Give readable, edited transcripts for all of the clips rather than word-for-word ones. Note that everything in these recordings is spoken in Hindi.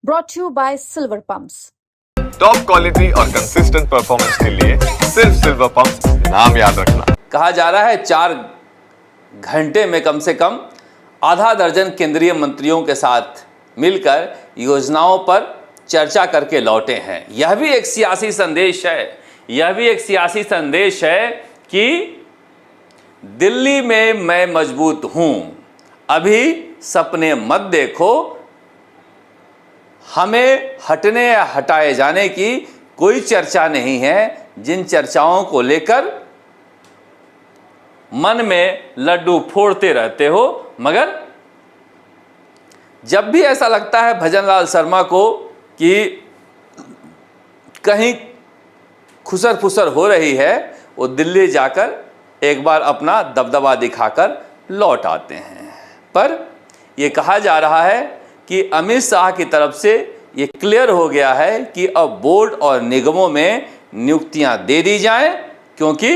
brought to you by Silver Pumps. Top quality और कंसिस्टेंट परफॉर्मेंस के लिए सिर्फ सिल्वर पंप्स नाम याद रखना। कहा जा रहा है 4 घंटे में कम से कम आधा दर्जन केंद्रीय मंत्रियों के साथ मिलकर योजनाओं पर चर्चा करके लौटे हैं। यह भी एक सियासी संदेश है कि दिल्ली में मैं मजबूत हूं, अभी सपने मत देखो, हमें हटने या हटाए जाने की कोई चर्चा नहीं है। जिन चर्चाओं को लेकर मन में लड्डू फोड़ते रहते हो, मगर जब भी ऐसा लगता है भजनलाल शर्मा को कि कहीं खुसर फुसर हो रही है, वो दिल्ली जाकर एक बार अपना दबदबा दिखाकर लौट आते हैं। पर यह कहा जा रहा है कि अमित शाह की तरफ से ये क्लियर हो गया है कि अब बोर्ड और निगमों में नियुक्तियां दे दी जाएं, क्योंकि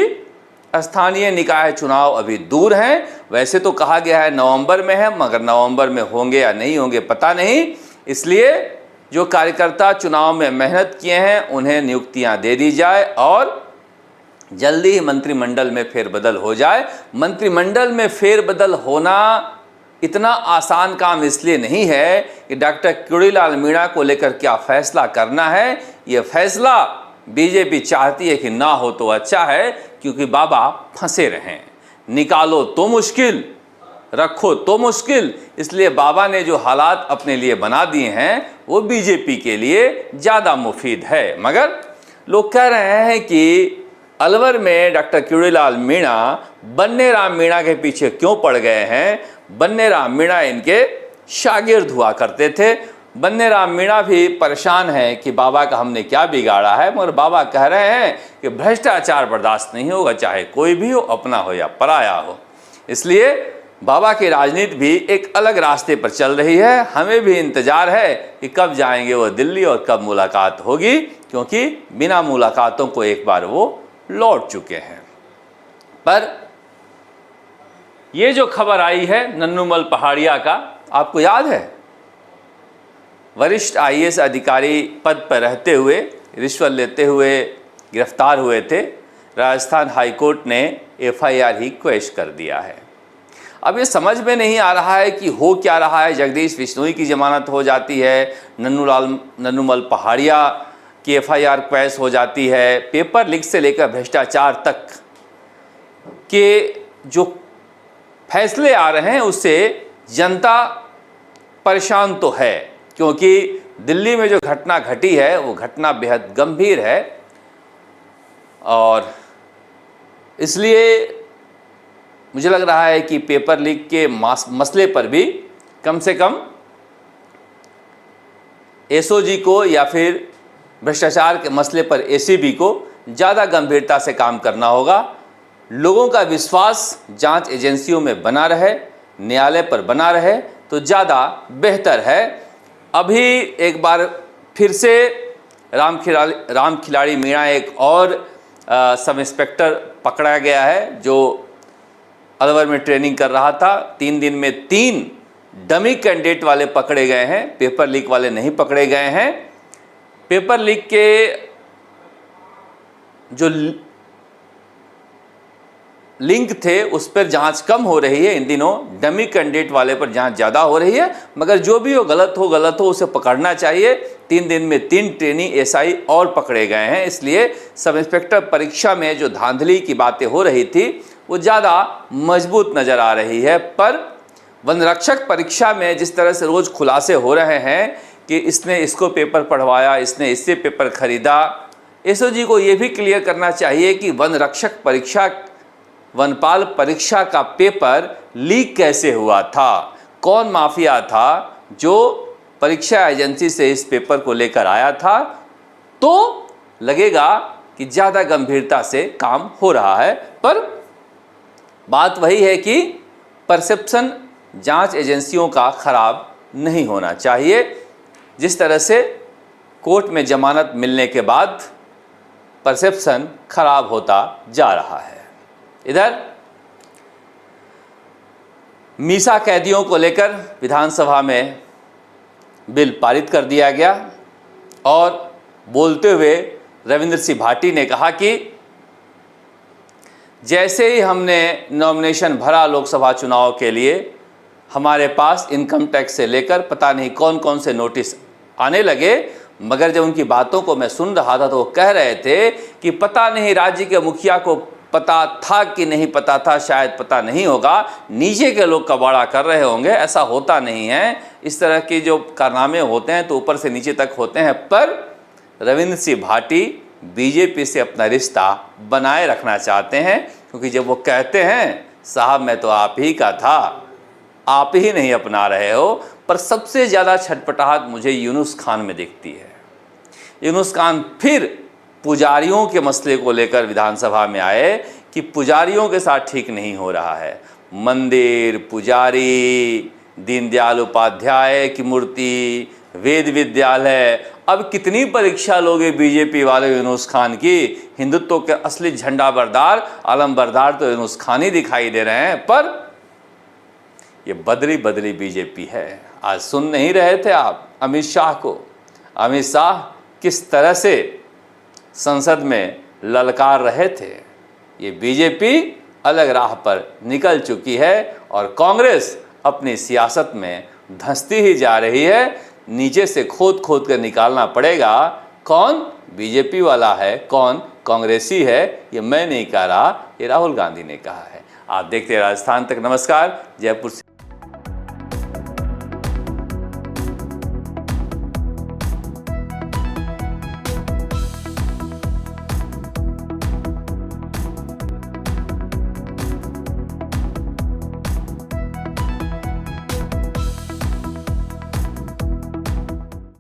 स्थानीय निकाय चुनाव अभी दूर हैं। वैसे तो कहा गया है नवंबर में है, मगर नवंबर में होंगे या नहीं होंगे पता नहीं। इसलिए जो कार्यकर्ता चुनाव में मेहनत किए हैं उन्हें नियुक्तियां दे दी जाए और जल्दी ही मंत्रिमंडल में फेरबदल हो जाए। मंत्रिमंडल में फेरबदल होना इतना आसान काम इसलिए नहीं है कि डॉक्टर किरोड़ीलाल मीणा को लेकर क्या फैसला करना है। ये फैसला बीजेपी चाहती है कि ना हो तो अच्छा है, क्योंकि बाबा फंसे रहें। निकालो तो मुश्किल, रखो तो मुश्किल। इसलिए बाबा ने जो हालात अपने लिए बना दिए हैं वो बीजेपी के लिए ज़्यादा मुफीद है। मगर लोग कह रहे हैं कि अलवर में डॉक्टर किरोड़ीलाल मीणा बन्ने राम मीणा के पीछे क्यों पड़ गए हैं। बन्ने राम मीणा इनके शागिर्द हुआ करते थे। बन्ने राम मीणा भी परेशान है कि बाबा का हमने क्या बिगाड़ा है, मगर बाबा कह रहे हैं कि भ्रष्टाचार बर्दाश्त नहीं होगा, चाहे कोई भी हो, अपना हो या पराया हो। इसलिए बाबा की राजनीति भी एक अलग रास्ते पर चल रही है। हमें भी इंतजार है कि कब जाएंगे वो दिल्ली और कब मुलाकात होगी, क्योंकि बिना मुलाकातों को एक बार वो लौट चुके हैं। पर ये जो खबर आई है नन्नूमल पहाड़िया का, आपको याद है वरिष्ठ आईएएस अधिकारी पद पर रहते हुए रिश्वत लेते हुए गिरफ्तार हुए थे। राजस्थान हाईकोर्ट ने एफआईआर ही क्वैश कर दिया है। अब ये समझ में नहीं आ रहा है कि हो क्या रहा है। जगदीश बिश्नोई की जमानत हो जाती है, नन्नूमल पहाड़िया की एफआईआर क्वैश हो जाती है। पेपर लीक से लेकर भ्रष्टाचार तक के जो फैसले आ रहे हैं उससे जनता परेशान तो है, क्योंकि दिल्ली में जो घटना घटी है वो घटना बेहद गंभीर है। और इसलिए मुझे लग रहा है कि पेपर लीक के मसले पर भी कम से कम एसओजी को या फिर भ्रष्टाचार के मसले पर एसीबी को ज़्यादा गंभीरता से काम करना होगा। लोगों का विश्वास जांच एजेंसियों में बना रहे, न्यायालय पर बना रहे तो ज़्यादा बेहतर है। अभी एक बार फिर से राम खिलाड़ी मीणा एक और सब इंस्पेक्टर पकड़ा गया है, जो अलवर में ट्रेनिंग कर रहा था। 3 दिन में 3 डमी कैंडिडेट वाले पकड़े गए हैं, पेपर लीक वाले नहीं पकड़े गए हैं। पेपर लीक के जो लिंक थे उस पर जांच कम हो रही है इन दिनों, डमी कैंडिडेट वाले पर जांच ज़्यादा हो रही है। मगर जो भी हो गलत हो उसे पकड़ना चाहिए। 3 दिन में 3 ट्रेनी एसआई और पकड़े गए हैं। इसलिए सब इंस्पेक्टर परीक्षा में जो धांधली की बातें हो रही थी वो ज़्यादा मजबूत नज़र आ रही है। पर वन रक्षक परीक्षा में जिस तरह से रोज़ खुलासे हो रहे हैं कि इसने इसको पेपर पढ़वाया, इसने इससे पेपर खरीदा, एसओजी को ये भी क्लियर करना चाहिए कि वन रक्षक परीक्षा, वनपाल परीक्षा का पेपर लीक कैसे हुआ था, कौन माफिया था जो परीक्षा एजेंसी से इस पेपर को लेकर आया था। तो लगेगा कि ज़्यादा गंभीरता से काम हो रहा है। पर बात वही है कि परसेप्शन जांच एजेंसियों का खराब नहीं होना चाहिए। जिस तरह से कोर्ट में जमानत मिलने के बाद परसेप्शन खराब होता जा रहा है। इधर मीसा कैदियों को लेकर विधानसभा में बिल पारित कर दिया गया और बोलते हुए रविंद्र सिंह भाटी ने कहा कि जैसे ही हमने नॉमिनेशन भरा लोकसभा चुनाव के लिए, हमारे पास इनकम टैक्स से लेकर पता नहीं कौन कौन से नोटिस आने लगे, मगर जब उनकी बातों को मैं सुन रहा था तो वो कह रहे थे कि पता नहीं राज्य के मुखिया को पता था कि नहीं पता था, शायद पता नहीं होगा, नीचे के लोग कबाड़ा कर रहे होंगे, ऐसा होता नहीं है। इस तरह के जो कारनामे होते हैं तो ऊपर से नीचे तक होते हैं। पर रविंद्र सिंह भाटी बीजेपी से अपना रिश्ता बनाए रखना चाहते हैं, क्योंकि जब वो कहते हैं साहब मैं तो आप ही का था, आप ही नहीं अपना रहे हो। पर सबसे ज़्यादा छटपटाहट मुझे यूनुस खान में दिखती है। यूनुस खान फिर पुजारियों के मसले को लेकर विधानसभा में आए कि पुजारियों के साथ ठीक नहीं हो रहा है। मंदिर, पुजारी, दीनदयाल उपाध्याय की मूर्ति, वेद विद्यालय, अब कितनी परीक्षा लोगे बीजेपी वाले यूनुस खान की? हिंदुत्व के असली झंडा बरदार, आलम बरदार तो यूनुस खान ही दिखाई दे रहे हैं। पर ये बदली बदली बीजेपी है। आज सुन नहीं रहे थे आप अमित शाह को? अमित शाह किस तरह से संसद में ललकार रहे थे। ये बीजेपी अलग राह पर निकल चुकी है और कांग्रेस अपनी सियासत में धंसती ही जा रही है। नीचे से खोद खोद कर निकालना पड़ेगा कौन बीजेपी वाला है, कौन कांग्रेसी है। ये मैं नहीं कह रहा, ये राहुल गांधी ने कहा है। आप देखते हैं राजस्थान तक। नमस्कार। जयपुर से